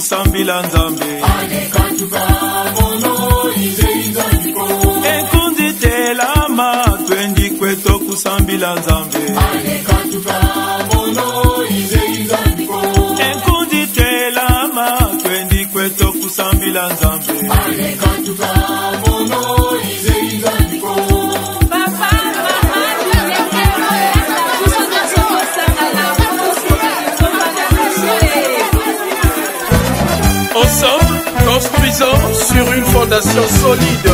kusambila nzambe enkundi telama twendi kweto kusambila nzambe enkundi telama twendi kweto kusambila nzambe Ensemble, construisons sur une fondation solide.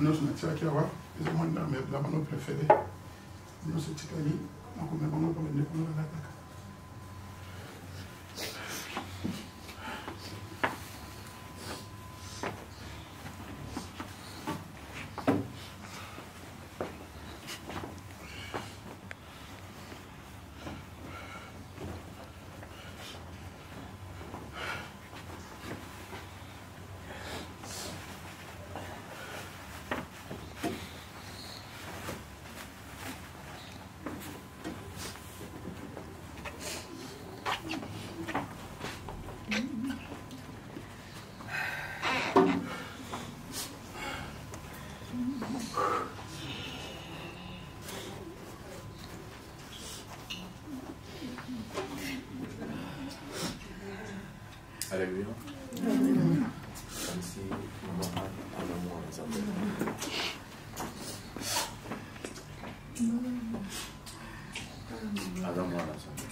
Nous sommes tirés à voir, ils ont demandé la mano préférée. Nous sommes tirés, nous sommes tirés, nous sommes Alléluia. Comme si on va à l'amour ensemble. À l'amour ensemble.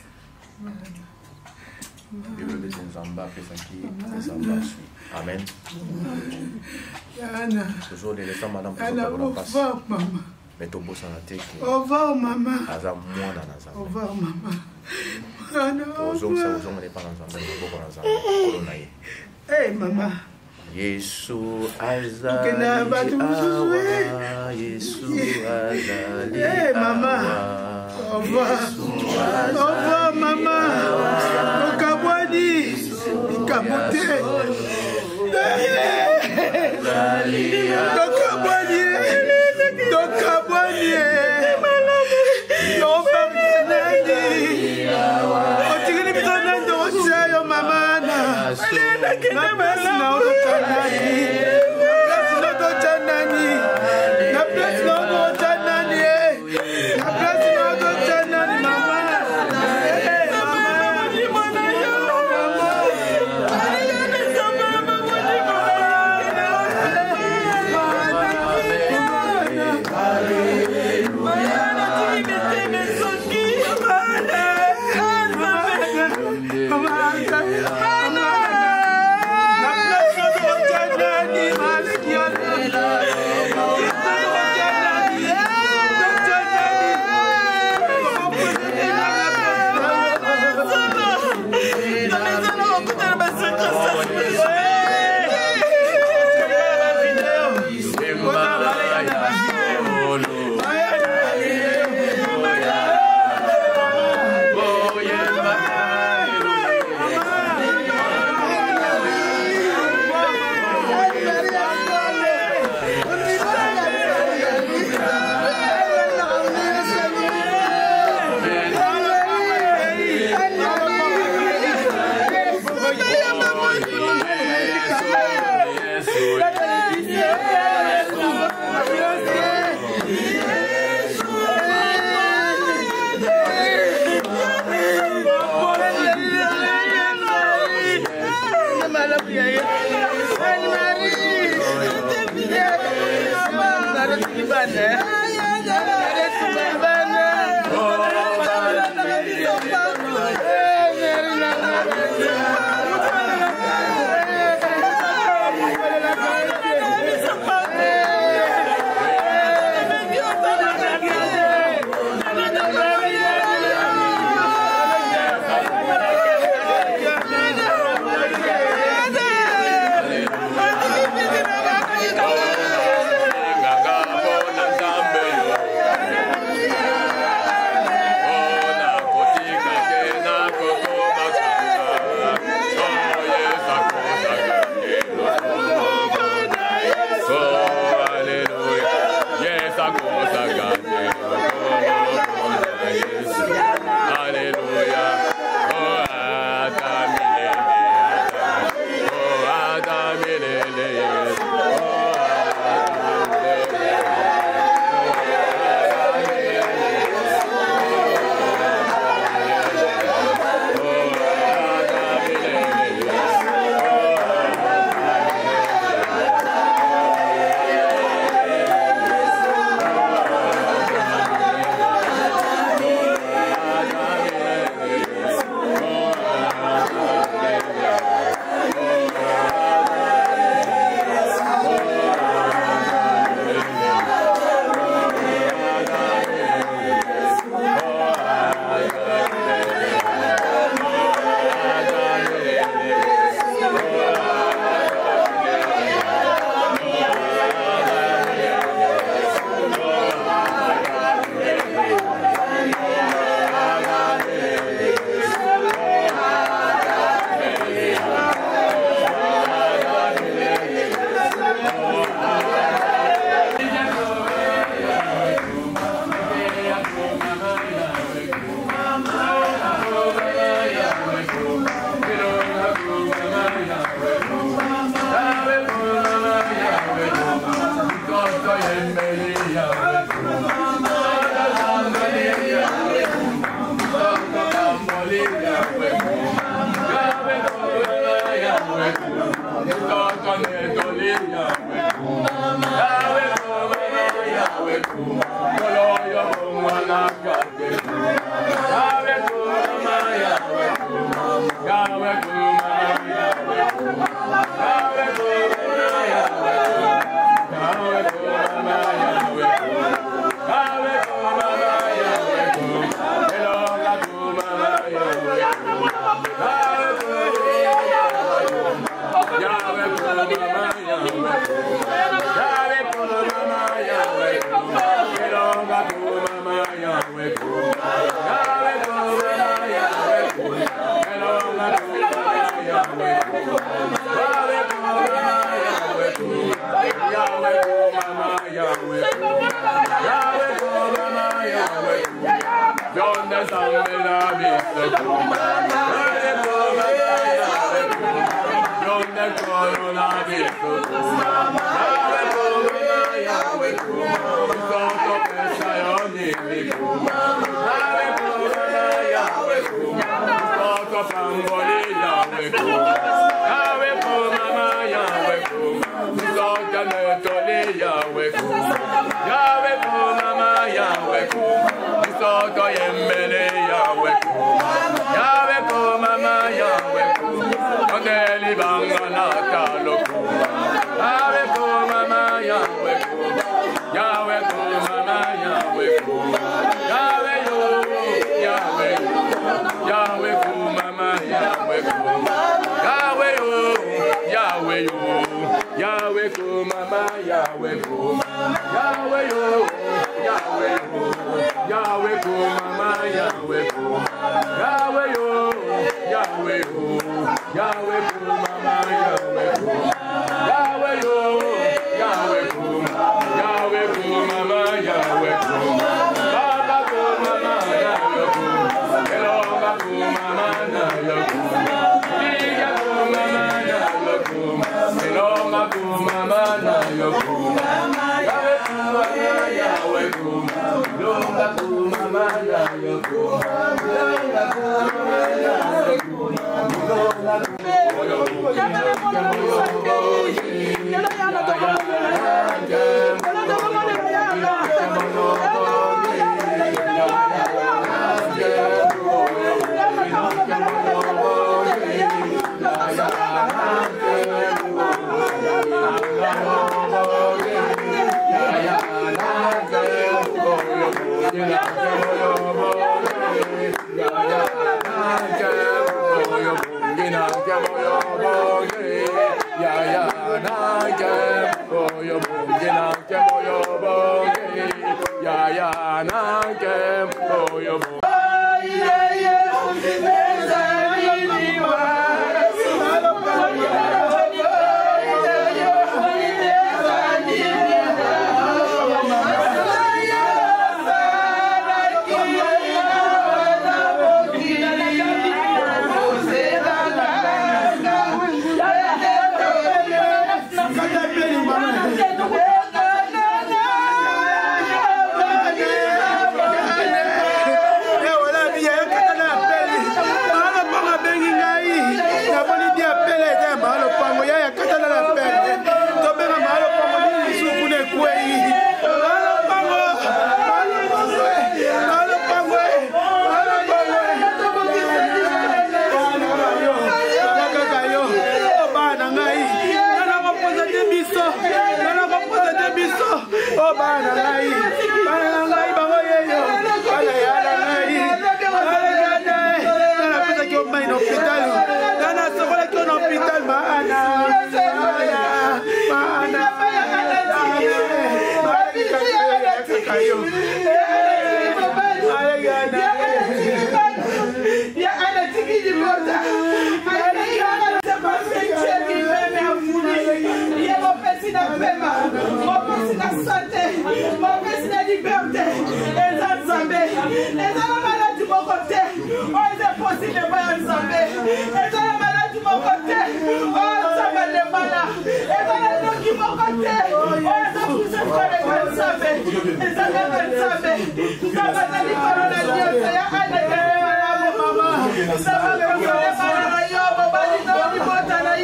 Bible de Zamba, Pesaki, Zamba suit. Amen. Toujours les femmes, madame, pour passe. Mais tout beau sans la tête. Au revoir, maman. Aza moi dans la Au revoir, maman. Aux hommes, ça, aux hommes, les parents, ensemble, beaucoup ensemble. Hey, maman. Yesu azali awa, Yesu azali awa. Hey, maman. Au revoir. Au revoir, maman. Okabwani. Ikabote. Dokabwani. Dokabwani. Dokabwani. Otigini bitana ndosha yo mama na. Na pesi na ototanani. Na pesi na ototanani. Na pesi na ototanani. Na pesi na ototanani mama.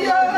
Yo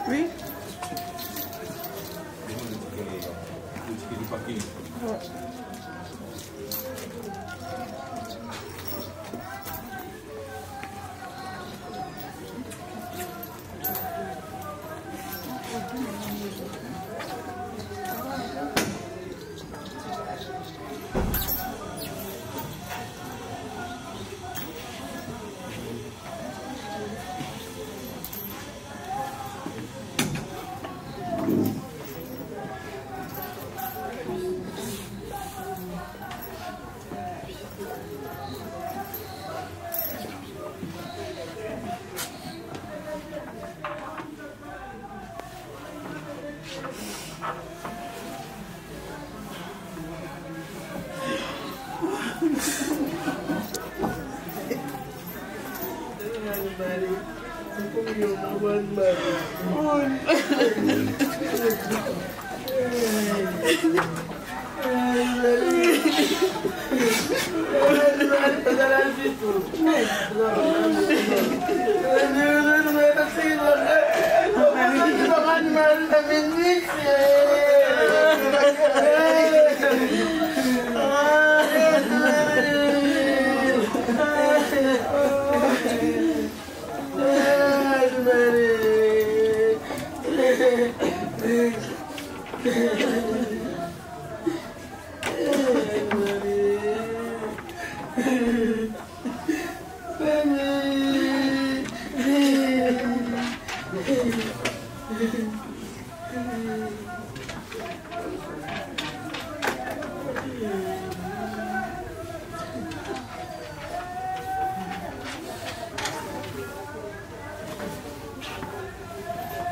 Oui.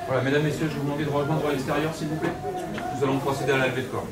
Voilà, mesdames, messieurs, je vais vous demander de rejoindre à l'extérieur, s'il vous plaît. Nous allons procéder à la levée de corps.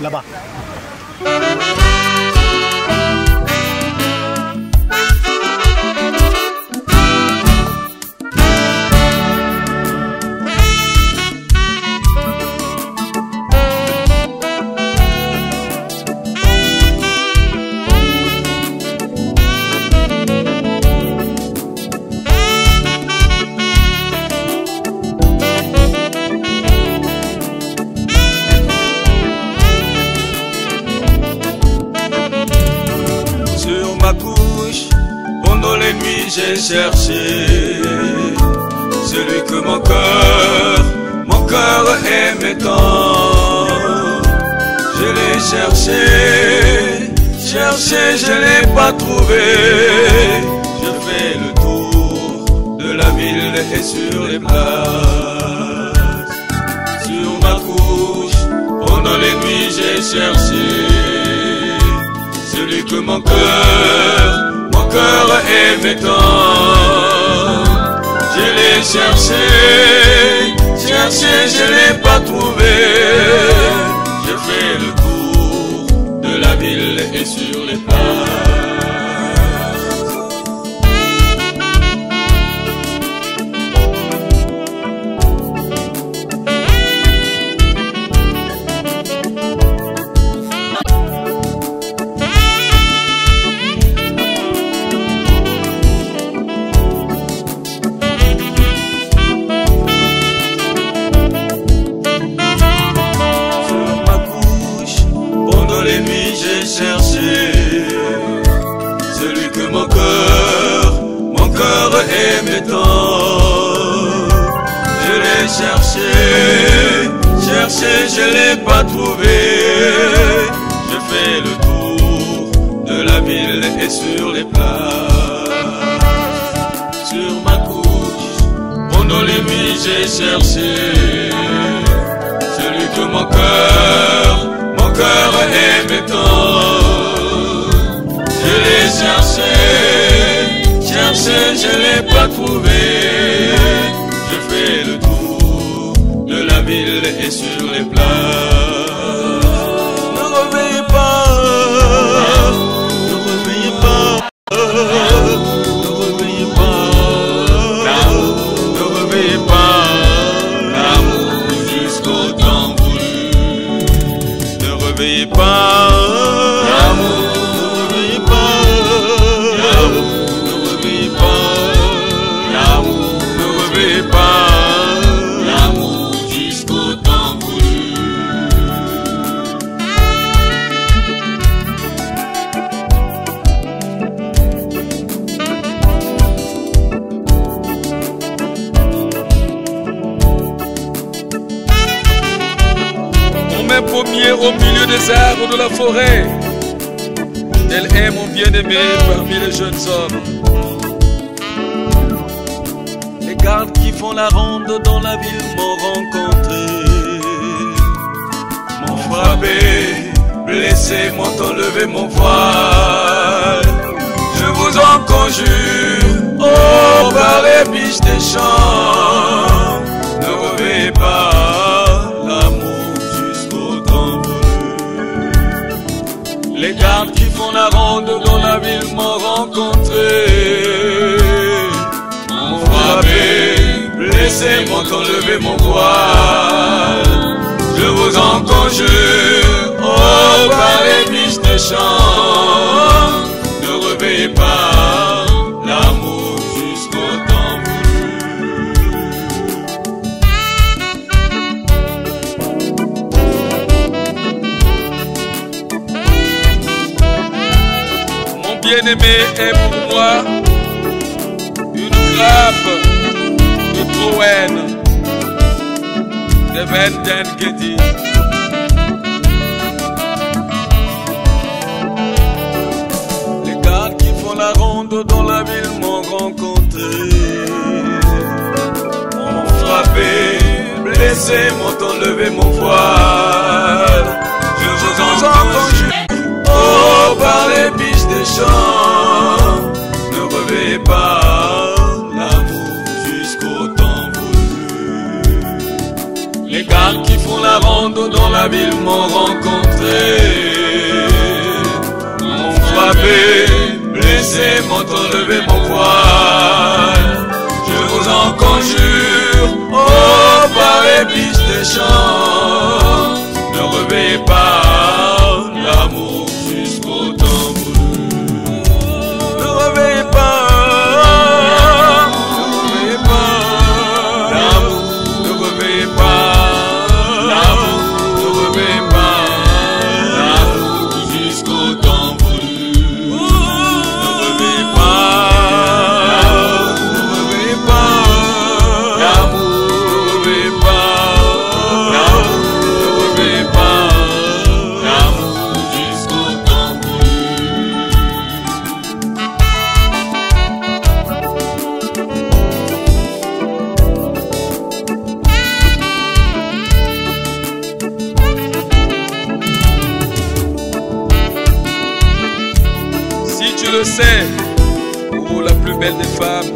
Là-bas. J'ai cherché celui que mon cœur aimait tant. Je l'ai cherché, je l'ai pas trouvé. Je fais le tour de la ville et sur les places. Sur ma couche, pendant les nuits, j'ai cherché celui que mon cœur aimait tant. Je l'ai cherché, je l'ai pas trouvé. Je fais le tour de la ville et sur les plages. Celui que mon cœur aimait tant. Je l'ai cherché, je l'ai pas trouvé. Je fais le tour de la ville et sur les plages. Sur ma couche, pendant les nuits, j'ai cherché celui que mon cœur aimait tant. Je l'ai cherché, je l'ai pas trouvé. Je fais le tour de la ville et sur les plages. Ne reveillez pas, ne reveillez pas, ne reveillez pas, ne reveillez pas, l'amour jusqu'au temps voulu. Ne reveillez pas, l'amour. au milieu des arbres de la forêt. Elle est mon bien-aimé parmi les jeunes hommes. Les gardes qui font la ronde dans la ville m'ont rencontré, m'ont frappé, blessé, m'ont enlevé mon voile. Je vous en conjure, oh par les biches des champs, ne revêtez pas l'amour jusqu'au temps voulu. Les gardes qui font la ronde dans la ville m'ont rencontré, m'ont frappé, blessé, m'ont enlevé mon voile. Je vous en conjure, oh par les biches des champs, ne réveillez pas l'amour jusqu'au temps voulu. Mon bien-aimé est pour moi une frappe de Troène, de Vendengedi. Les gardes qui font la ronde dans la ville m'ont rencontré, m'ont frappé, blessé, m'ont enlevé mon voile. Je vous en conjure, oh par les biches des champs, ne réveillez pas l'amour jusqu'au temps voulu. Les gardes qui font la ronde dans la ville m'ont rencontré, m'ont frappé, blessé, m'ont enlevé mon voile. Je vous en conjure, oh par les biches des champs, ne réveillez pas l'amour jusqu'au temps voulu. Ne réveillez pas l'amour, ne réveillez pas l'amour, ne réveillez pas l'amour jusqu'au temps voulu. Ne réveillez pas l'amour, ne réveillez pas l'amour, ne réveillez pas l'amour jusqu'au temps voulu. Si tu le sais, oh la plus belle des femmes,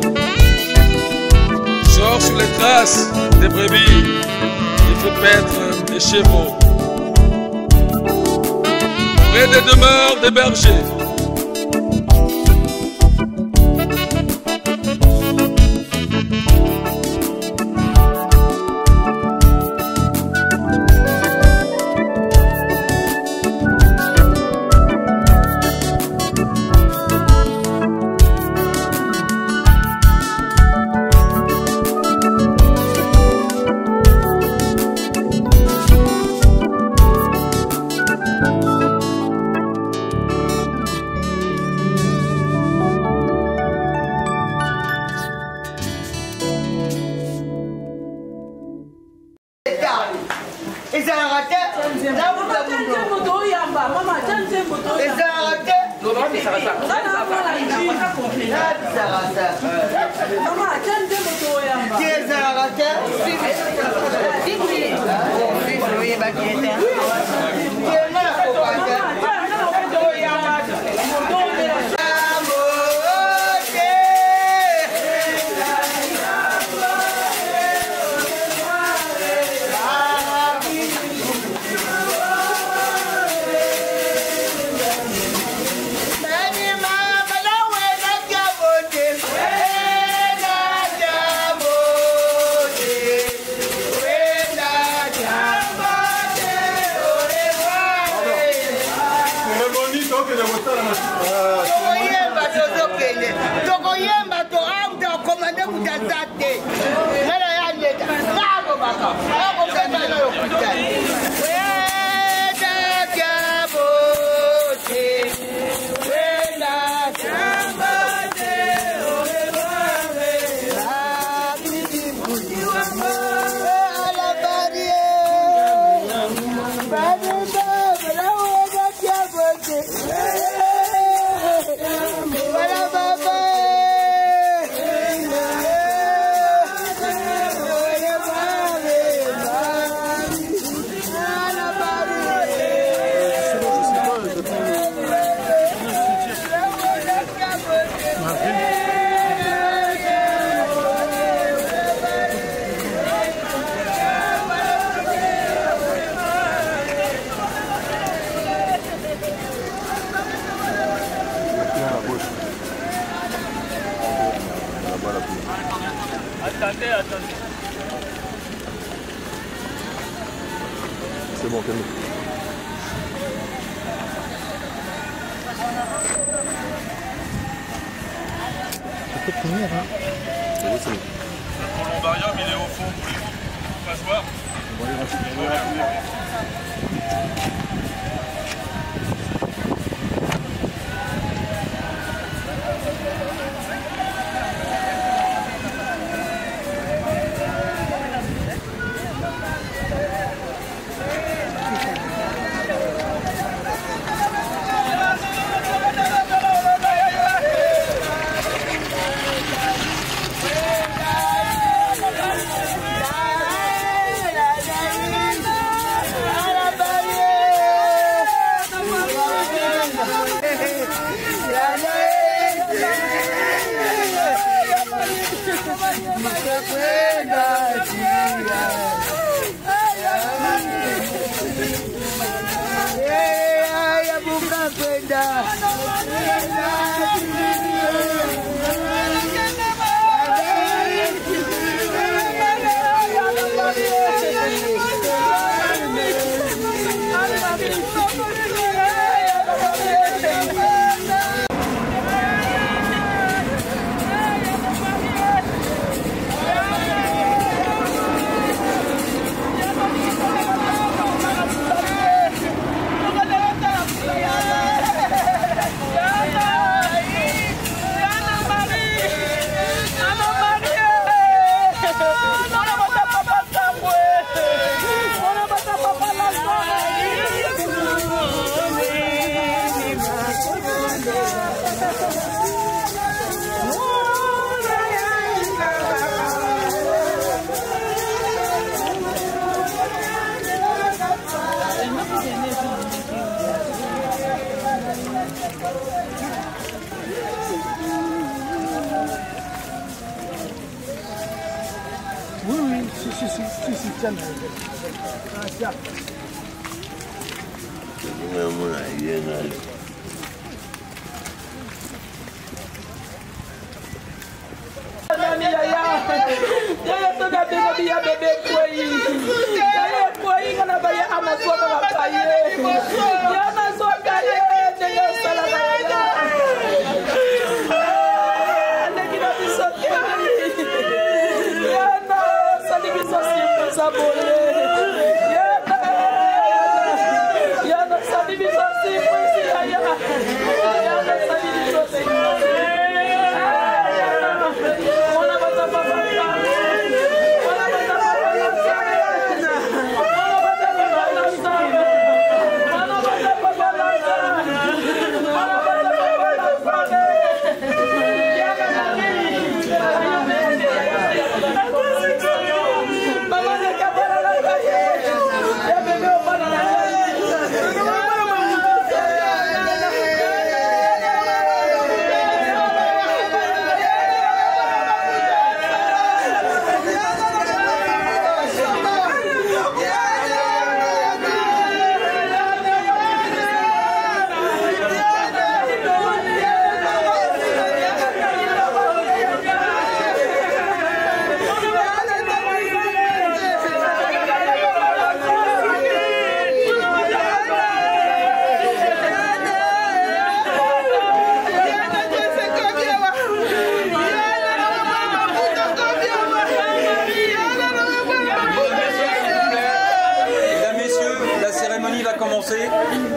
sors sur les traces des brebis et fais paître les chevaux près des demeures des bergers. Bye. C'est bon, calme. Ça peut tenir, hein. C'est bon, c'est bon. Le columbarium, il est au fond, voulez-vous qu'on fasse voir?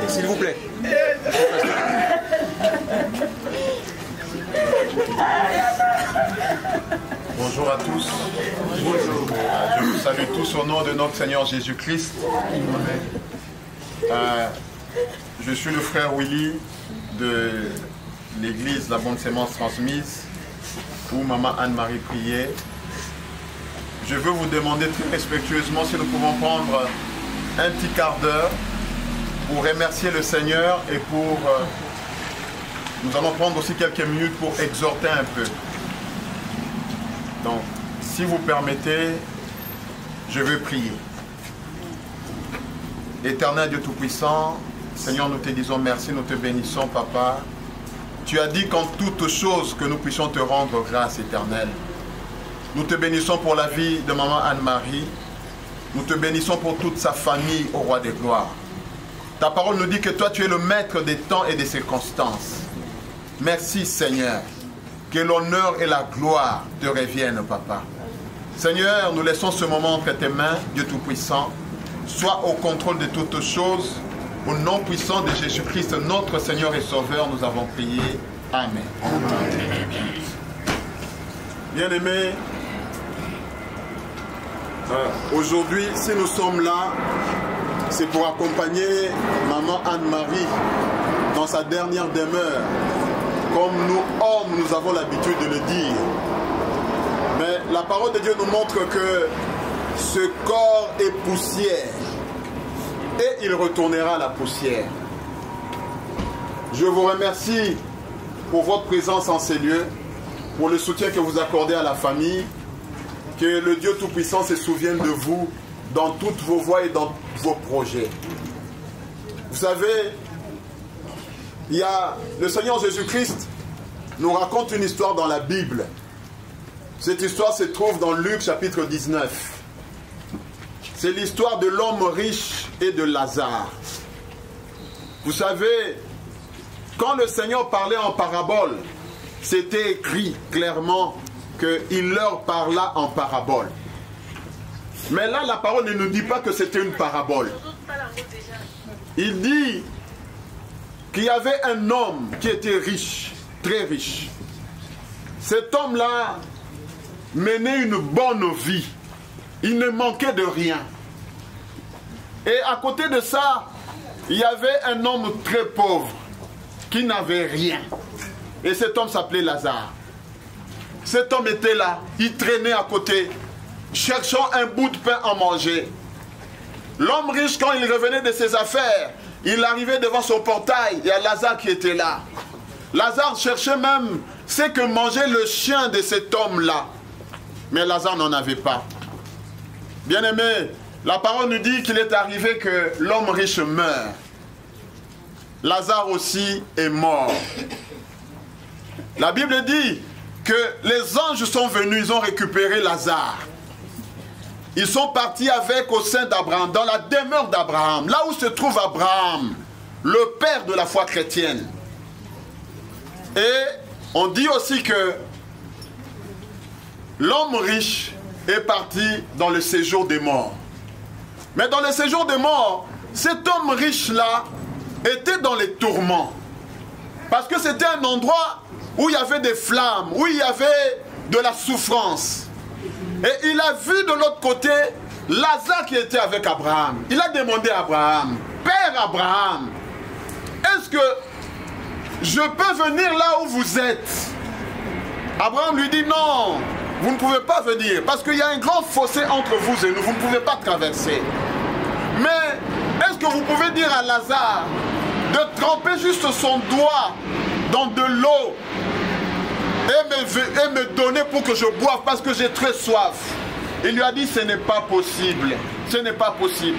S'il vous plaît. Bonjour à tous. Bonjour. Je vous salue tous au nom de notre Seigneur Jésus-Christ. Je suis le frère Willy de l'église La Bonne Sémence Transmise où Maman Anne-Marie priait. Je veux vous demander très respectueusement si nous pouvons prendre un petit quart d'heure pour remercier le Seigneur et pour... nous allons prendre aussi quelques minutes pour exhorter un peu. Donc, si vous permettez, je veux prier. Éternel Dieu Tout-Puissant, Seigneur, nous te disons merci, nous te bénissons, Papa. Tu as dit qu'en toutes choses que nous puissions te rendre grâce, Éternel. Nous te bénissons pour la vie de maman Anne-Marie. Nous te bénissons pour toute sa famille, au roi des gloires. Ta parole nous dit que toi, tu es le maître des temps et des circonstances. Merci, Seigneur. Que l'honneur et la gloire te reviennent, Papa. Seigneur, nous laissons ce moment entre tes mains, Dieu Tout-Puissant. Sois au contrôle de toutes choses. Au nom puissant de Jésus-Christ, notre Seigneur et Sauveur, nous avons prié. Amen. Bien-aimés, aujourd'hui, si nous sommes là, c'est pour accompagner maman Anne-Marie dans sa dernière demeure. Comme nous, hommes, nous avons l'habitude de le dire. Mais la parole de Dieu nous montre que ce corps est poussière. Et il retournera à la poussière. Je vous remercie pour votre présence en ces lieux, pour le soutien que vous accordez à la famille. Que le Dieu Tout-Puissant se souvienne de vous dans toutes vos voies et dans vos projets. Vous savez, le Seigneur Jésus-Christ nous raconte une histoire dans la Bible. Cette histoire se trouve dans Luc chapitre 19. C'est l'histoire de l'homme riche et de Lazare. Vous savez, quand le Seigneur parlait en parabole, c'était écrit clairement qu'il leur parla en parabole. Mais là, la parole ne nous dit pas que c'était une parabole. Il dit qu'il y avait un homme qui était riche, très riche. Cet homme-là menait une bonne vie. Il ne manquait de rien. Et à côté de ça, il y avait un homme très pauvre qui n'avait rien. Et cet homme s'appelait Lazare. Cet homme était là, il traînait à côté, cherchant un bout de pain à manger. L'homme riche, quand il revenait de ses affaires, il arrivait devant son portail, il y a Lazare qui était là. Lazare cherchait même ce que mangeait le chien de cet homme-là. Mais Lazare n'en avait pas. Bien-aimé, la parole nous dit qu'il est arrivé que l'homme riche meurt. Lazare aussi est mort. La Bible dit que les anges sont venus, ils ont récupéré Lazare. Ils sont partis avec au sein d'Abraham, dans la demeure d'Abraham, là où se trouve Abraham, le père de la foi chrétienne. Et on dit aussi que l'homme riche est parti dans le séjour des morts. Mais dans le séjour des morts, cet homme riche-là était dans les tourments. Parce que c'était un endroit où il y avait des flammes, où il y avait de la souffrance. Et il a vu de l'autre côté Lazare qui était avec Abraham. Il a demandé à Abraham, Père Abraham, est-ce que je peux venir là où vous êtes? Abraham lui dit non, vous ne pouvez pas venir parce qu'il y a un grand fossé entre vous et nous, vous ne pouvez pas traverser. Mais est-ce que vous pouvez dire à Lazare de tremper juste son doigt dans de l'eau et me donner pour que je boive parce que j'ai très soif? Il lui a dit ce n'est pas possible, ce n'est pas possible.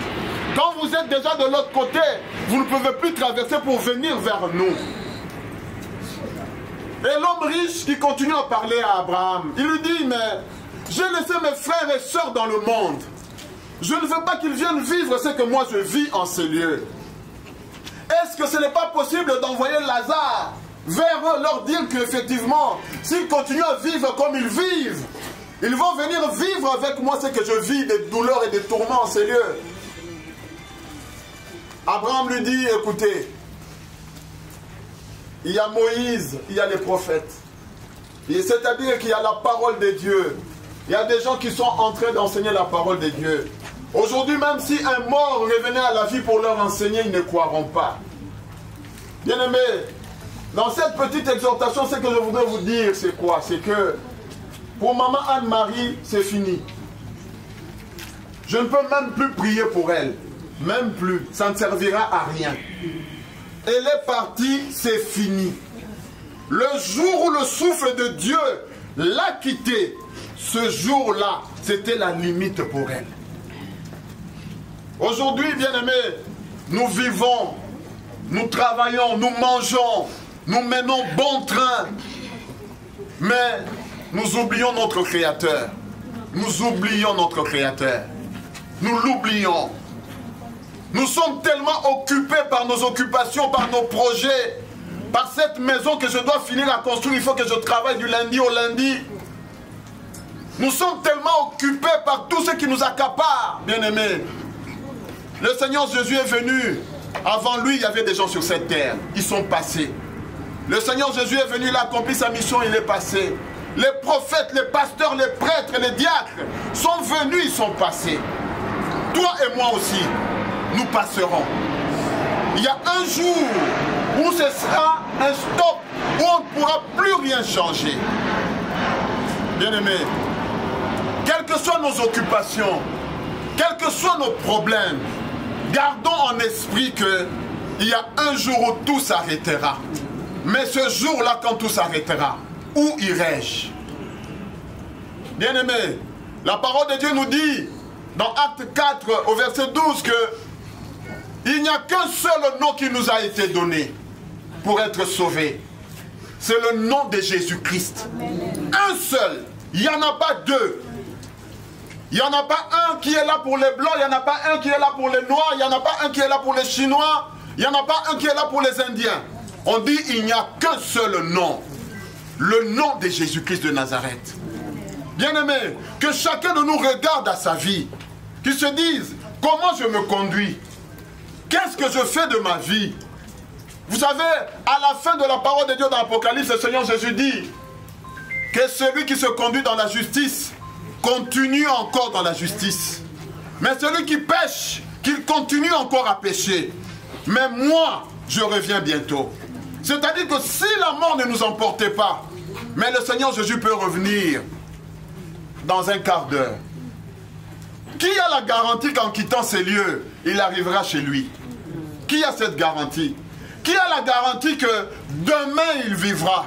Quand vous êtes déjà de l'autre côté, vous ne pouvez plus traverser pour venir vers nous. Et l'homme riche qui continue à parler à Abraham, il lui dit, mais j'ai laissé mes frères et sœurs dans le monde. Je ne veux pas qu'ils viennent vivre ce que moi je vis en ces lieux. Est-ce que ce n'est pas possible d'envoyer Lazare vers eux, leur dire qu'effectivement, s'ils continuent à vivre comme ils vivent, ils vont venir vivre avec moi ce que je vis, des douleurs et des tourments en ces lieux. Abraham lui dit, écoutez, il y a Moïse, il y a les prophètes. C'est-à-dire qu'il y a la parole de Dieu. Il y a des gens qui sont en train d'enseigner la parole de Dieu. Aujourd'hui, même si un mort revenait à la vie pour leur enseigner, ils ne croiront pas. Bien-aimés, dans cette petite exhortation, ce que je voudrais vous dire, c'est quoi? C'est que pour maman Anne-Marie, c'est fini. Je ne peux même plus prier pour elle. Même plus. Ça ne servira à rien. Elle est partie, c'est fini. Le jour où le souffle de Dieu l'a quittée, ce jour-là, c'était la limite pour elle. Aujourd'hui, bien-aimés, nous vivons, nous travaillons, nous mangeons, nous menons bon train, mais nous oublions notre Créateur. nous oublions notre Créateur. Nous l'oublions. Nous sommes tellement occupés par nos occupations, par nos projets, par cette maison que je dois finir à construire. Il faut que je travaille du lundi au lundi. Nous sommes tellement occupés par tout ce qui nous accapare, bien-aimés. Le Seigneur Jésus est venu. Avant lui, il y avait des gens sur cette terre. Ils sont passés. Le Seigneur Jésus est venu, il a accompli sa mission, il est passé. Les prophètes, les pasteurs, les prêtres, les diacres sont venus, ils sont passés. Toi et moi aussi, nous passerons. Il y a un jour où ce sera un stop, où on ne pourra plus rien changer. Bien-aimés, quelles que soient nos occupations, quels que soient nos problèmes, gardons en esprit qu'il y a un jour où tout s'arrêtera. Mais ce jour-là, quand tout s'arrêtera, où irai-je? Bien-aimés, la parole de Dieu nous dit, dans Acte 4, au verset 12, que il n'y a qu'un seul nom qui nous a été donné pour être sauvés. C'est le nom de Jésus-Christ. Un seul. Il n'y en a pas deux. Il n'y en a pas un qui est là pour les Blancs, il n'y en a pas un qui est là pour les Noirs, il n'y en a pas un qui est là pour les Chinois, il n'y en a pas un qui est là pour les Indiens. On dit il n'y a qu'un seul nom. Le nom de Jésus-Christ de Nazareth. Bien-aimés, que chacun de nous regarde à sa vie, qu'il se dise, comment je me conduis? Qu'est-ce que je fais de ma vie? Vous savez, à la fin de la parole de Dieu dans l'Apocalypse, le Seigneur Jésus dit que celui qui se conduit dans la justice continue encore dans la justice. Mais celui qui pêche, qu'il continue encore à pécher. Mais moi, je reviens bientôt. C'est-à-dire que si la mort ne nous emportait pas, mais le Seigneur Jésus peut revenir dans un quart d'heure. Qui a la garantie qu'en quittant ces lieux, il arrivera chez lui? Qui a cette garantie? Qui a la garantie que demain il vivra?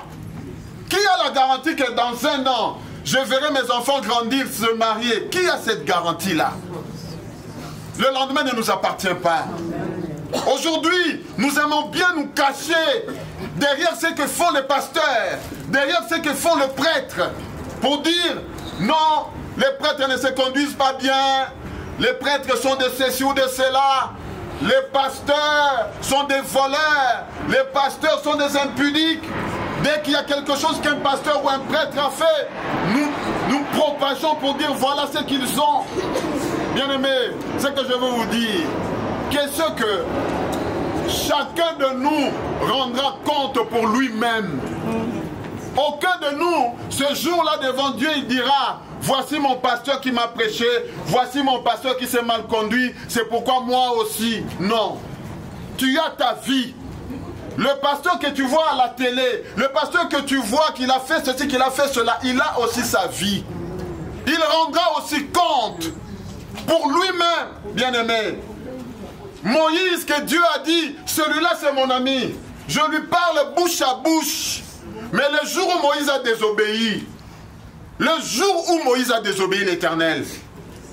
Qui a la garantie que dans un an, je verrai mes enfants grandir, se marier? Qui a cette garantie-là? Le lendemain ne nous appartient pas. Aujourd'hui, nous aimons bien nous cacher derrière ce que font les pasteurs, derrière ce que font les prêtres, pour dire non, les prêtres ne se conduisent pas bien, les prêtres sont de ceci ou de cela, les pasteurs sont des voleurs, les pasteurs sont des impudiques. Dès qu'il y a quelque chose qu'un pasteur ou un prêtre a fait, nous propageons pour dire voilà ce qu'ils ont. Bien-aimés, ce que je veux vous dire, qu'est-ce que chacun de nous rendra compte pour lui-même. Aucun de nous, ce jour-là devant Dieu, il dira voici mon pasteur qui m'a prêché, voici mon pasteur qui s'est mal conduit, c'est pourquoi moi aussi. Non. Tu as ta vie. Le pasteur que tu vois à la télé, le pasteur que tu vois qu'il a fait ceci, qu'il a fait cela, il a aussi sa vie. Il rendra aussi compte pour lui-même, bien-aimé. Moïse, que Dieu a dit, celui-là c'est mon ami. Je lui parle bouche à bouche. Mais le jour où Moïse a désobéi, le jour où Moïse a désobéi l'Éternel,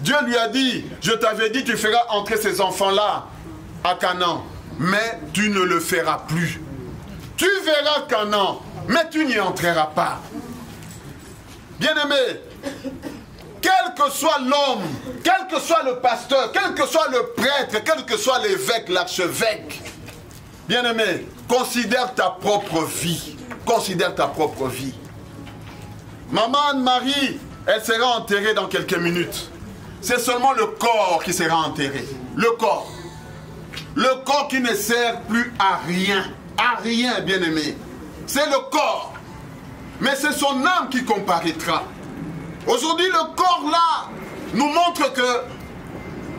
Dieu lui a dit, je t'avais dit tu feras entrer ces enfants-là à Canaan, mais tu ne le feras plus. Tu verras Canaan, mais tu n'y entreras pas. Bien-aimé, quel que soit l'homme, quel que soit le pasteur, quel que soit le prêtre, quel que soit l'évêque, l'archevêque, bien-aimé, considère ta propre vie. Considère ta propre vie. Maman Anne-Marie, elle sera enterrée dans quelques minutes. C'est seulement le corps qui sera enterré. Le corps. Le corps qui ne sert plus à rien. À rien, bien-aimé. C'est le corps. Mais c'est son âme qui comparaîtra. Aujourd'hui, le corps là nous montre que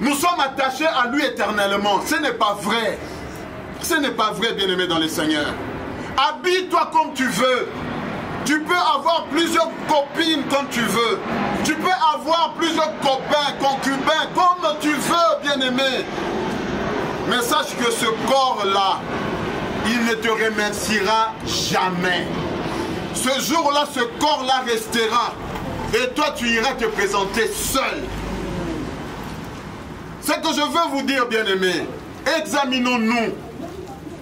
nous sommes attachés à lui éternellement. Ce n'est pas vrai. Ce n'est pas vrai, bien-aimé dans le Seigneur. Habille-toi comme tu veux. Tu peux avoir plusieurs copines comme tu veux. Tu peux avoir plusieurs copains, concubins, comme tu veux, bien-aimé. Mais sache que ce corps-là, il ne te remerciera jamais. Ce jour-là, ce corps-là restera. Et toi, tu iras te présenter seul. Ce que je veux vous dire, bien-aimés, examinons-nous.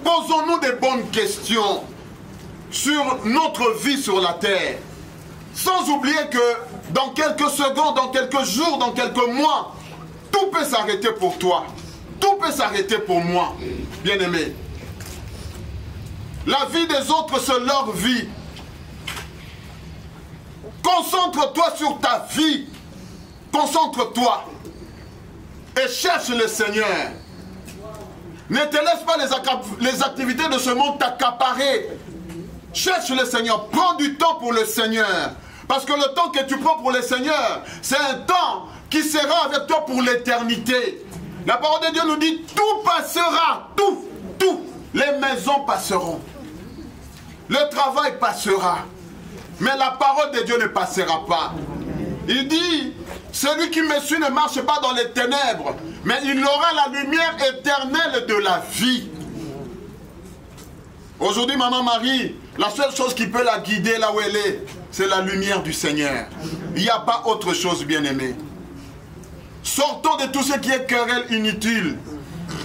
Posons-nous des bonnes questions sur notre vie sur la terre. Sans oublier que dans quelques secondes, dans quelques jours, dans quelques mois, tout peut s'arrêter pour toi. Tout peut s'arrêter pour moi, bien-aimé. La vie des autres, c'est leur vie. Concentre-toi sur ta vie. Concentre-toi. Et cherche le Seigneur. Ne te laisse pas les activités de ce monde t'accaparer. Cherche le Seigneur. Prends du temps pour le Seigneur. Parce que le temps que tu prends pour le Seigneur, c'est un temps qui sera avec toi pour l'éternité. La parole de Dieu nous dit, tout passera. Tout. Les maisons passeront. Le travail passera. Mais la parole de Dieu ne passera pas. Il dit, celui qui me suit ne marche pas dans les ténèbres, mais il aura la lumière éternelle de la vie. Aujourd'hui, Maman Marie, la seule chose qui peut la guider là où elle est, c'est la lumière du Seigneur. Il n'y a pas autre chose, bien-aimé. Sortons de tout ce qui est querelle inutile.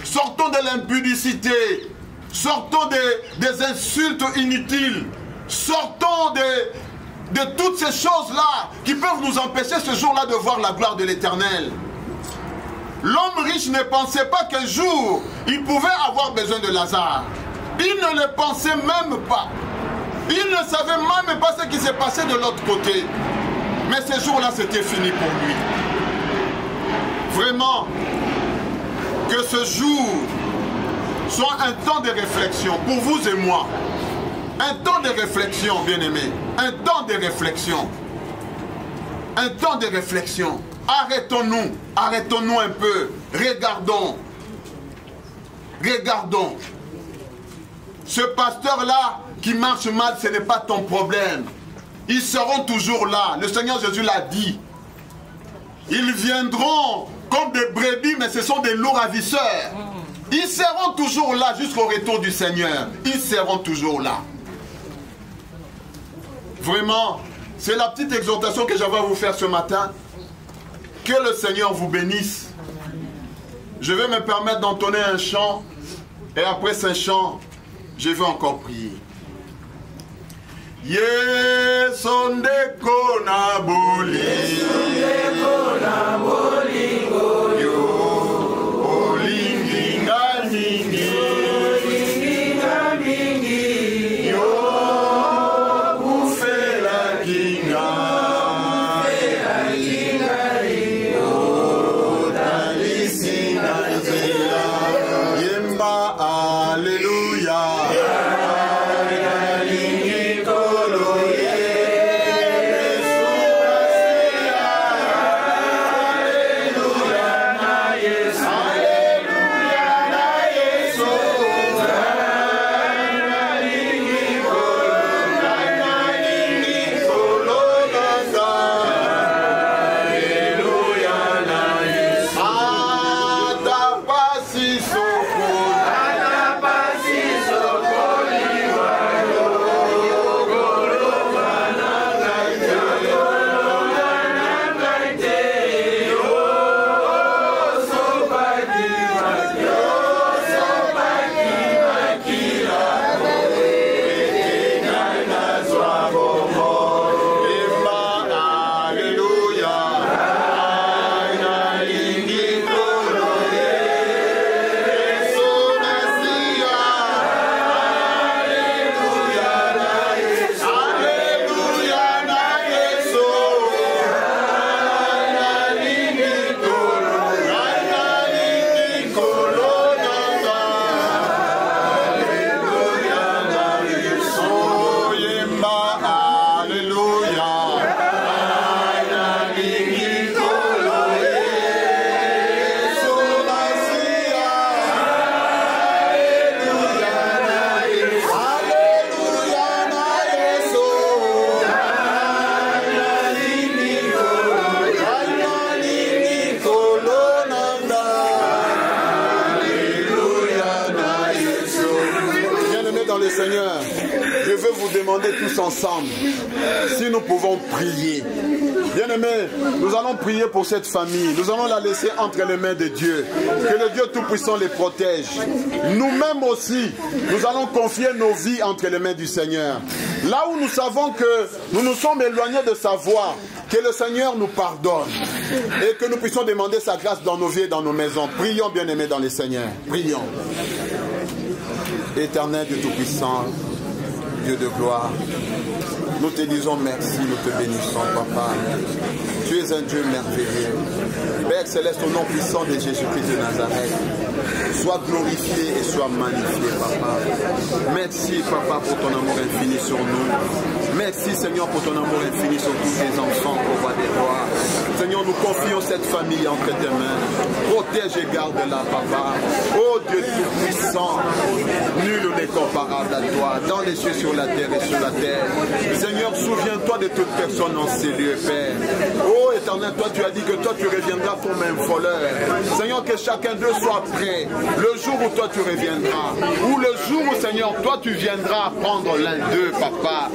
Sortons de l'impudicité. Sortons des insultes inutiles. Sortons de toutes ces choses-là qui peuvent nous empêcher ce jour-là de voir la gloire de l'Éternel. L'homme riche ne pensait pas qu'un jour, il pouvait avoir besoin de Lazare. Il ne le pensait même pas. Il ne savait même pas ce qui s'est passé de l'autre côté. Mais ce jour-là, c'était fini pour lui. Vraiment, que ce jour soit un temps de réflexion pour vous et moi. Un temps de réflexion, bien-aimés. Un temps de réflexion. Un temps de réflexion. Arrêtons-nous. Arrêtons-nous un peu. Regardons. Regardons. Ce pasteur-là qui marche mal, ce n'est pas ton problème. Ils seront toujours là. Le Seigneur Jésus l'a dit. Ils viendront comme des brebis, mais ce sont des loups ravisseurs. Ils seront toujours là jusqu'au retour du Seigneur. Ils seront toujours là. Vraiment, c'est la petite exhortation que j'avais à vous faire ce matin. Que le Seigneur vous bénisse. Je vais me permettre d'entonner un chant. Et après ce chant, je vais encore prier. Yesonde kona boli. Yesonde kona boli. Tous ensemble, si nous pouvons prier. Bien-aimés, nous allons prier pour cette famille. Nous allons la laisser entre les mains de Dieu. Que le Dieu Tout-Puissant les protège. Nous-mêmes aussi, nous allons confier nos vies entre les mains du Seigneur. Là où nous savons que nous nous sommes éloignés de sa voie, Que le Seigneur nous pardonne et que nous puissions demander sa grâce dans nos vies et dans nos maisons. Prions, bien-aimés dans les Seigneurs. Prions. Éternel Dieu Tout-Puissant, Dieu de gloire, nous te disons merci, nous te bénissons, Papa. Tu es un Dieu merveilleux. Père Céleste, au nom puissant de Jésus-Christ de Nazareth, sois glorifié et sois magnifié, Papa. Merci, Papa, pour ton amour infini sur nous. Merci, Seigneur, pour ton amour infini sur tous tes enfants, au roi des rois. Seigneur, nous confions cette famille entre tes mains. Protège et garde-la, Papa. Oh Dieu Tout-Puissant, nul n'est comparable à toi, dans les cieux, sur la terre et sur la terre. Seigneur, souviens-toi de toute personne en ces lieux, Père. Oh Éternel, toi tu as dit que toi tu reviendras comme un voleur. Seigneur, que chacun d'eux soit prêt le jour où toi tu reviendras. Ou le jour où, Seigneur, toi tu viendras prendre l'un d'eux, Papa.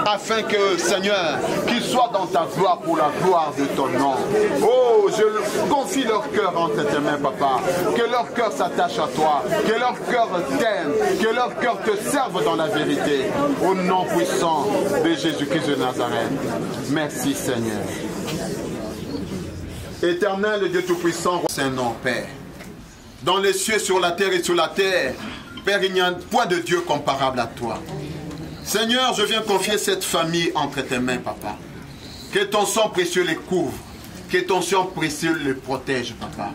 Afin que, Seigneur, qu'ils soient dans ta gloire pour la gloire de ton nom. Oh, je confie leur cœur entre tes mains, Papa. Que leur cœur s'attache à toi. Que leur cœur t'aime. Que leur cœur te serve dans la vérité. Au nom puissant de Jésus-Christ de Nazareth. Merci, Seigneur. Éternel Dieu Tout-Puissant, Saint-Nom, Père. Dans les cieux, sur la terre et sur la terre, Père, il n'y a point de Dieu comparable à toi. Seigneur, je viens confier cette famille entre tes mains, Papa. Que ton sang précieux les couvre. Que ton sang précieux les protège, Papa.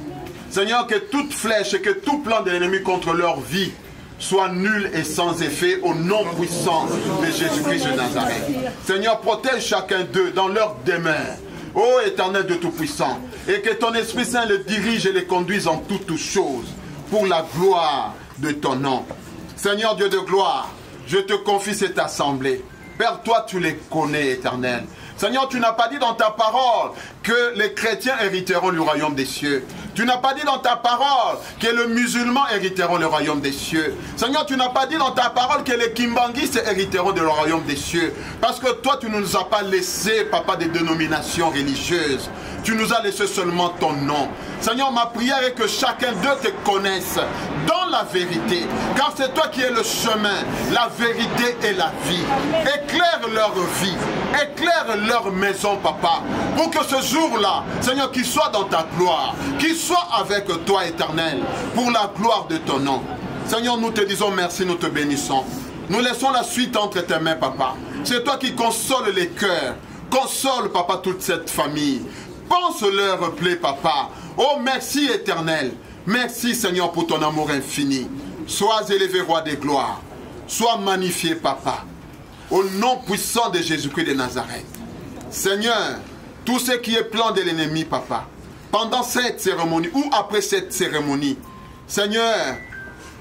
Seigneur, que toute flèche et que tout plan de l'ennemi contre leur vie soit nul et sans effet au nom puissant de Jésus-Christ de Nazareth. Seigneur, protège chacun d'eux dans leur demeure. Ô Éternel de Tout-Puissant, et que ton Esprit Saint les dirige et les conduise en toutes choses pour la gloire de ton nom. Seigneur Dieu de gloire, je te confie cette assemblée. Père, toi tu les connais, Éternel. Seigneur, tu n'as pas dit dans ta parole que les chrétiens hériteront le royaume des cieux. Tu n'as pas dit dans ta parole que les musulmans hériteront le royaume des cieux. Seigneur, tu n'as pas dit dans ta parole que les kimbanguistes hériteront le royaume des cieux. Parce que toi, tu ne nous as pas laissé, Papa, des dénominations religieuses. Tu nous as laissé seulement ton nom. Seigneur, ma prière est que chacun d'eux te connaisse dans la vérité. Car c'est toi qui es le chemin, la vérité et la vie. Éclaire leur vie. Éclaire leur maison, Papa. Pour que ce jour-là, Seigneur, qu'ils soient dans ta gloire. Qu'ils soient avec toi, Éternel. Pour la gloire de ton nom. Seigneur, nous te disons merci, nous te bénissons. Nous laissons la suite entre tes mains, Papa. C'est toi qui consoles les cœurs. Console, Papa, toute cette famille. Pense leur plaie, Papa. Oh, merci, Éternel. Merci, Seigneur, pour ton amour infini. Sois élevé, roi des gloires. Sois magnifié, Papa. Au nom puissant de Jésus-Christ de Nazareth. Seigneur, tout ce qui est plan de l'ennemi, Papa, pendant cette cérémonie ou après cette cérémonie, Seigneur,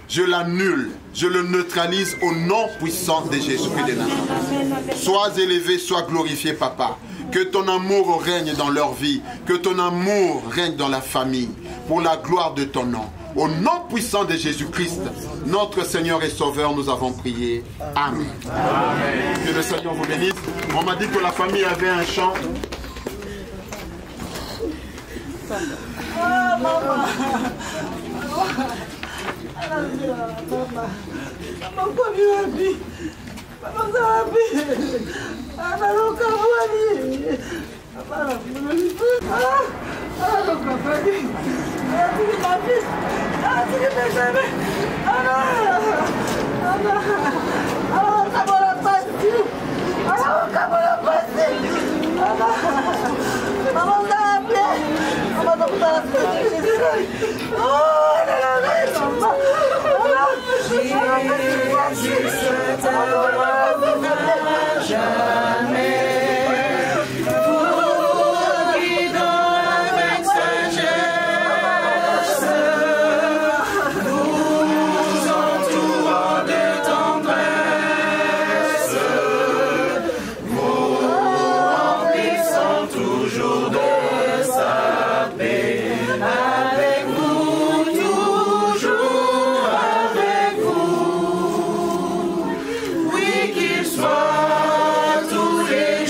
je l'annule, je le neutralise au nom puissant de Jésus-Christ de Nazareth. Sois élevé, sois glorifié, Papa. Que ton amour règne dans leur vie, que ton amour règne dans la famille, pour la gloire de ton nom. Au nom puissant de Jésus-Christ, notre Seigneur et Sauveur, nous avons prié. Amen. Amen. Que le Seigneur vous bénisse. On m'a dit que la famille avait un chant. Tous les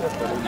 Mama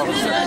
bonsoir.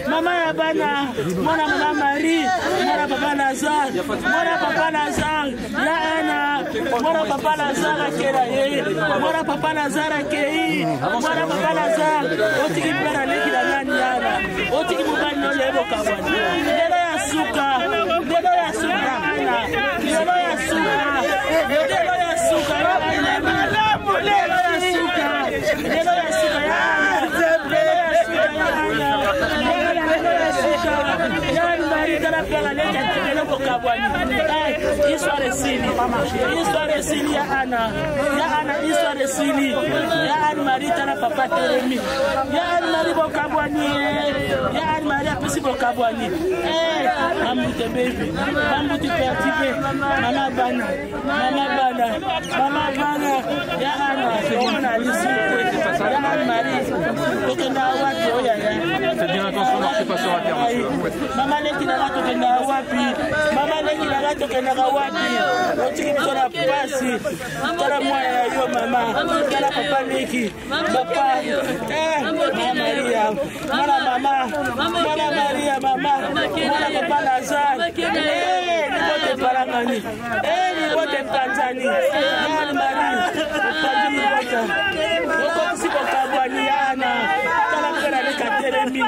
Mama ya bana, mwana mama Marie, mwana papa Lazare, mwana papa Lazare, ya ana, mwana papa Lazare kera ye, mwana papa Lazare kei, mwana papa Lazare, otiki pera leki la nani yana, otiki mubani no lebo kabani, lelo ya suka ana, lelo ya suka ana, lelo ya suka ana, lelo ya suka ya histoire sili ya ana histoire sili ya Anne Marie tana papa Teremi ya Anne Marie bokabwani ya Anne Marie apesi bokabwani amute baby amute pertibe mama bana ya ana ona lisite ya Anne Marie tokenda wapi oya ya faites bien attention, marchez pas sur la terre, monsieur. mama leki na tokenda wapi mama leki na tokenda wapi otiki mtona pasi tala mwana ya yo mama tala papa leki papa Maria mwana Maria mama mwana papa Lazare nipote parangani nipote Tanzania Anne Marie upandi wata ukotisi kokabwani yana tala kera nikateremi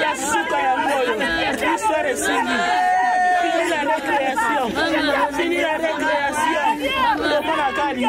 ya suka ya moyo histoire sini fini la récréation le monde a gagné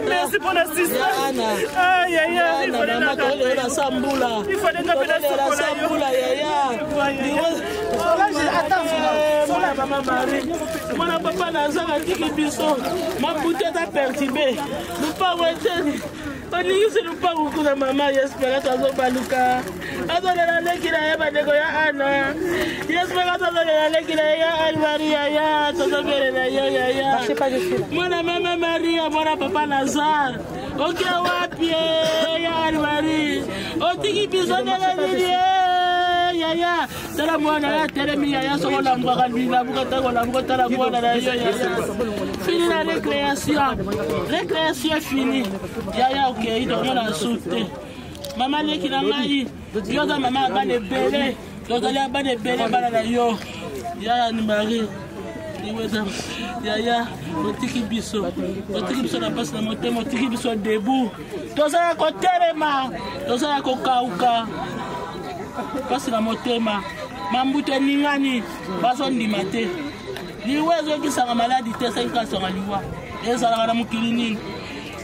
Merci pour l'assistance. Aïe, aïe, aïe. Il faut la Samboula. Il faut la Samboula. Voilà, maman Marie. Moi, papa Lazare a dit que Bisson m'a bouté à perturber. Nous pas retenir. On dit que nous pas beaucoup de maman. J'espère que ça va Luca. Adore la leki na yaba dego ya ana. J'espère que ça va la leki na ya Anne Marie ya. Ça va bien na ya. Je sais pas je suis. Moi, maman Marie, moi, papa Lazare. Ok, wapi ya Anne Marie. Otiki Bisson na la lilie. Ya tala mwana ya Teremi ya so la mbaka bila bukata ko la bukata la mwana na yo ya fini la récréation fini ya ok ido mona soute mama leki na ngai yo da mama bane bele yo da bane bele bana na yo ya Anne Marie niweza ya otiki biso na passe na motema otiki biso debout tozala ko telema tozala ko kauka pasi na motema Mambuto ningani baso ndimate. Liwe zo kisanga maladi te senka songa liwa. Ezala na mukili nini.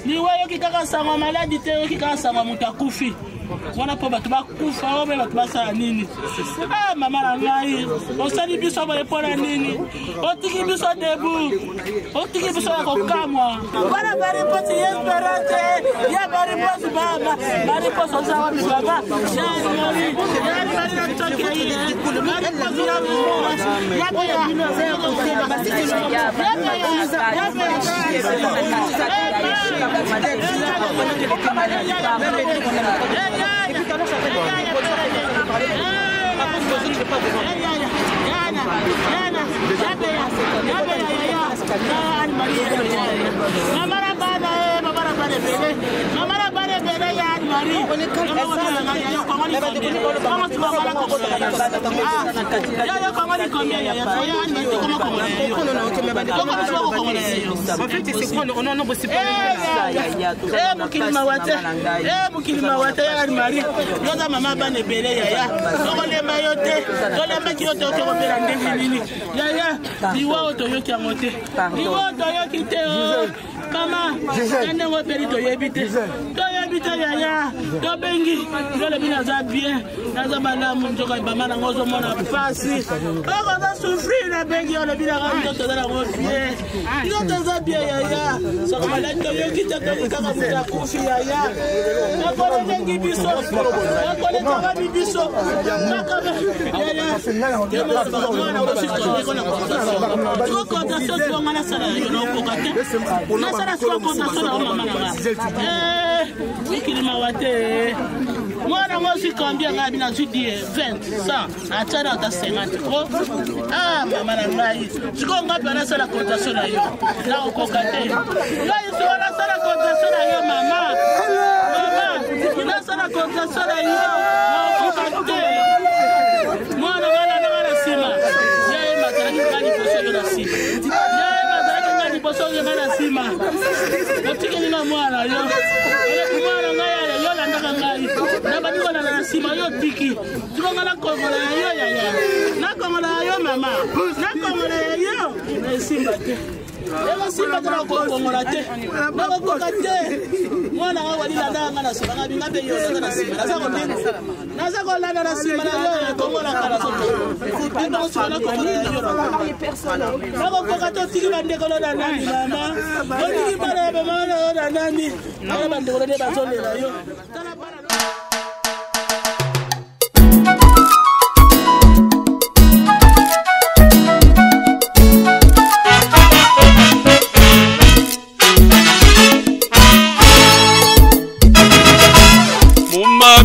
Liwe yo kikaka sanga maladi te yo kikaka sanga mutakufi. Wana po batu bakufa obe batu basala nini. Ah mama na ngai. Osali biso ba lepona nini. Otiki biso debu. Otiki biso ya kokamwa. Wana bari posi esperante. Ya bari posi baba. Bari posi sawa mi baba. Ya mari. Ya mari na toki ile. Bari posi ya mwa. Ya ko ya bino se ko se basi ya. Kama ande ngo perito yebite to yebite yaya to bengi le bina za bien na za malamu njoka bama na ngozo mona fasi ko za souffrir na bengi le bina ga to za ngo bien yo to za bien yaya so ko la to yekita to kama muta kufi yaya na ko le bengi biso na ko le kama biso na kama yaya kema so mona usi ko na ko za so ngana sala yo no ko kate Nasara kwa kontasona mama na. Ikilima wate. Mwana ngosi kambia ngabi na zudi 20 100 achana uta 50 ko. Ah mama na ngai. Siko ngapi anasala kontasona yo. Na ukokate. Yo iso anasala kontasona yo mama. Mama, anasala kontasona yo. Na ukokate. Mwana wala na sima. Yeye matarani kani poso yo na sima. Bosoge ngana sima. Otike ni mwana yo. Ole mwana ngaya yo la ndaka ngai. Na bani wala na sima yo tiki. Tuko ngala kongola yo yaya. Na kongola yo mama. Na kongola yo. Na simba te. Ela simba tena kongola te. Na kokoka te. Mwana wali la ndanga na sima ngabi ngabe yo na sima. Na zako nini? Na zako la na sima na yo kongola kala soto. Ndio sio na kongola yo. Na kokoka to tiki bande kola na nani mama. Oni bana ba mama na nani. Na bande kola de ba zone la yo. Tala bana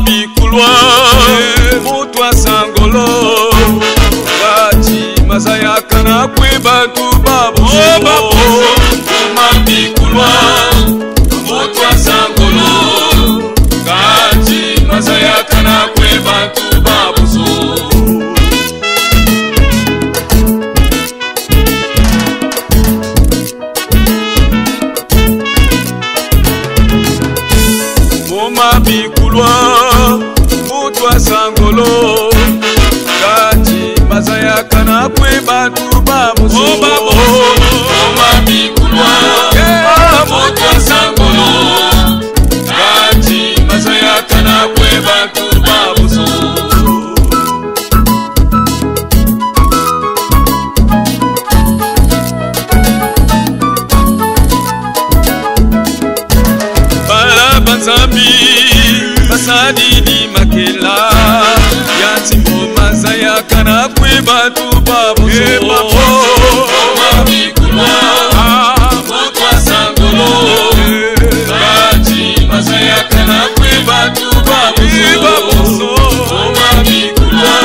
Bikulwa mutwa sangolo Gachi mazaya kana kwe bantu babu Bikulwa mutwa sangolo Gachi mazaya kana kwe bantu babu Bikulwa mutwa sangolo Gachi mazaya kana kwe bantu babuso Bikulwa mutwa sangolo Gachi mazaya kana kwe bantu babuso Banzambi Masadini makela Yatimbo mazaya kana kwe batu babuso Bikulwa mutwa sangolo Gachi mazaya kana kwe batu babuso Bikulwa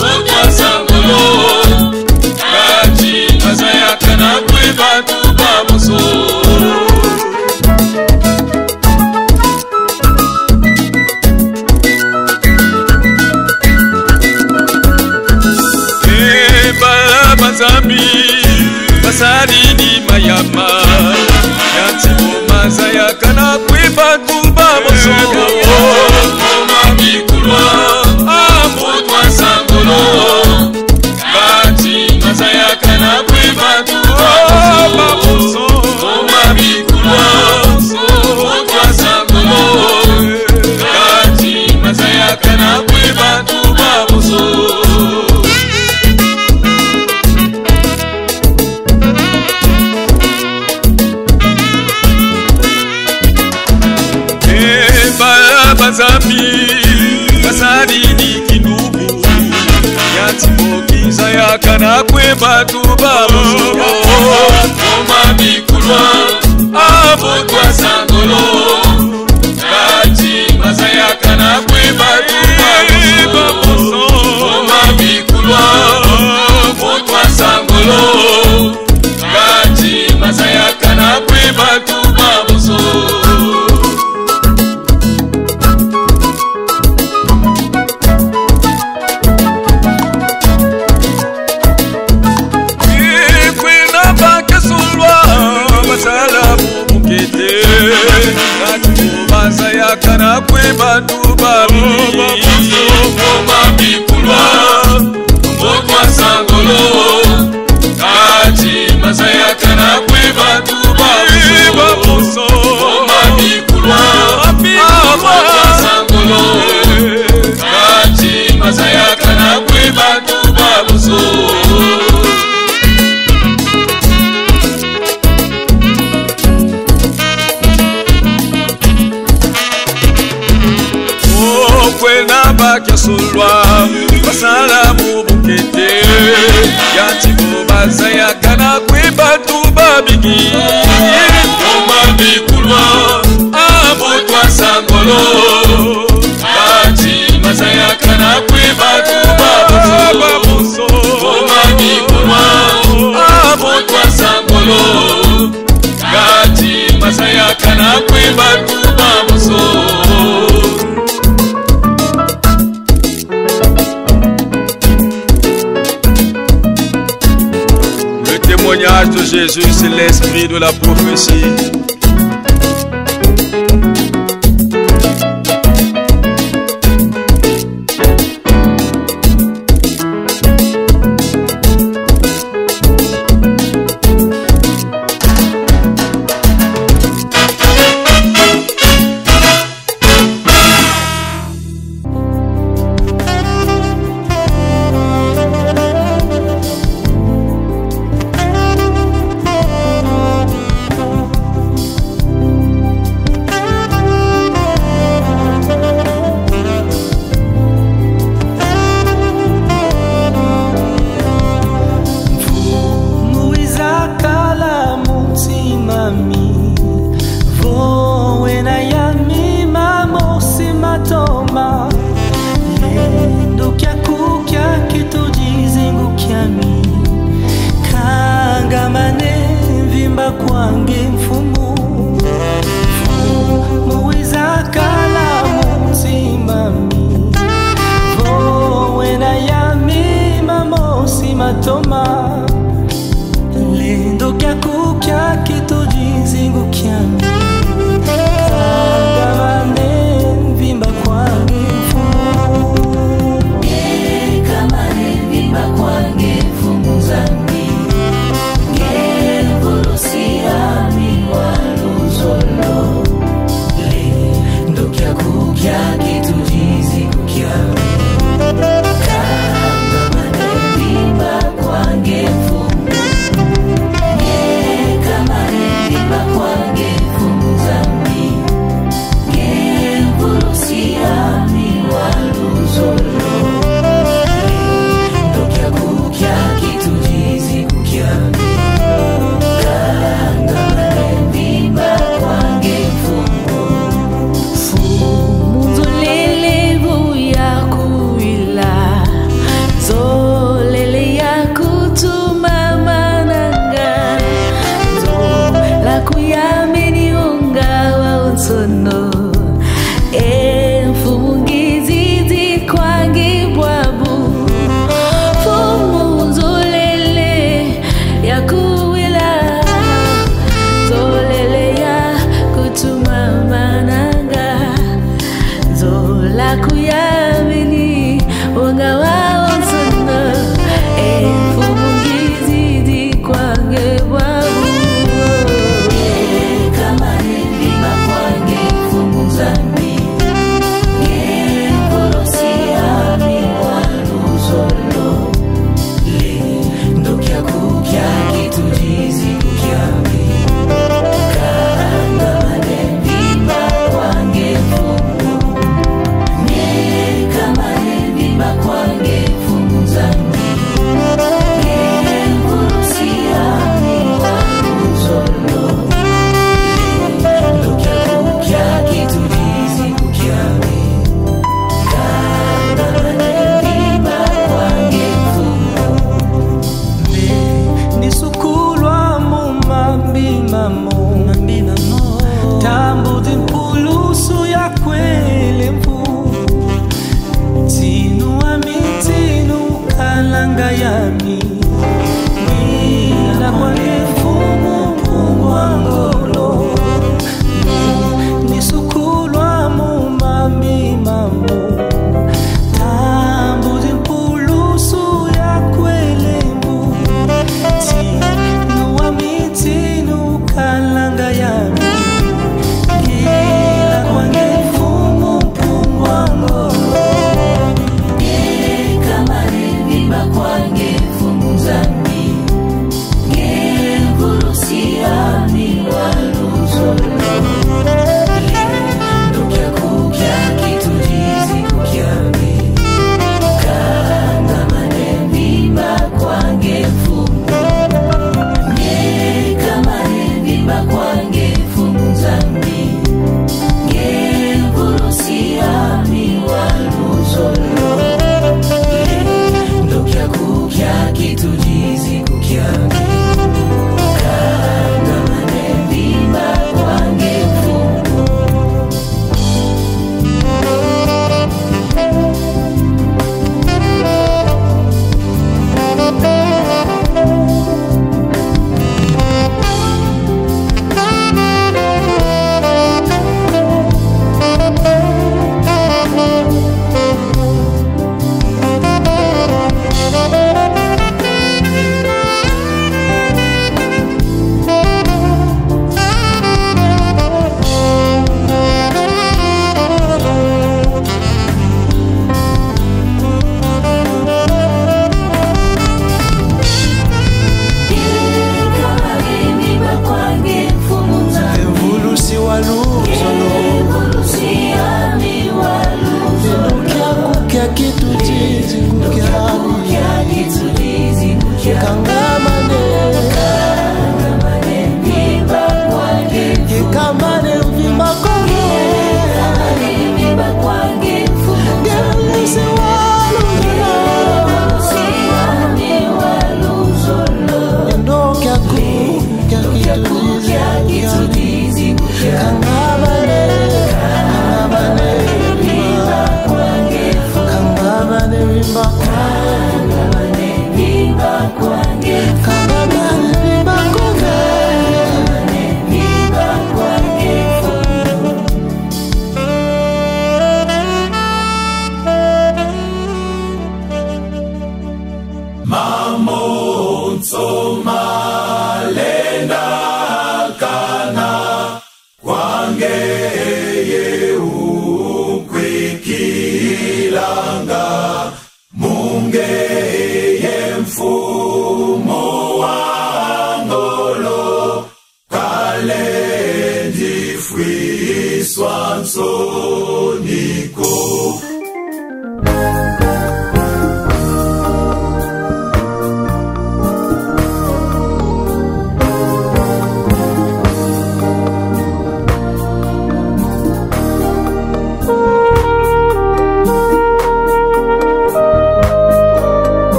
mutwa sangolo Gachi mazaya kana kwe batu babuso Zayaka na kweba tuba musuko Oma bikulwa Abotwa sangolo Kati Mazayaka na kweba tuba musuko Oma bikulwa Abotwa sangolo Kati Mazayaka na kweba tuba musuko Kana kweba tuba Oma bikulwa Mbotwa sangolo Kati Mazaya kana kweba tuba Oma bikulwa Mbotwa sangolo Kati Mazaya kana kweba tuba buso Bakia solwa basala mubukete Yatibo bazaya kana kweba tuba bigi Oma bikulwa Abotwa sangolo Kati mazaya kana kweba tuba buso Oma bikulwa Abotwa sangolo Kati mazaya kana kweba tuba buso Le témoignage de Jésus, c'est l'esprit de la prophétie. Nge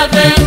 avec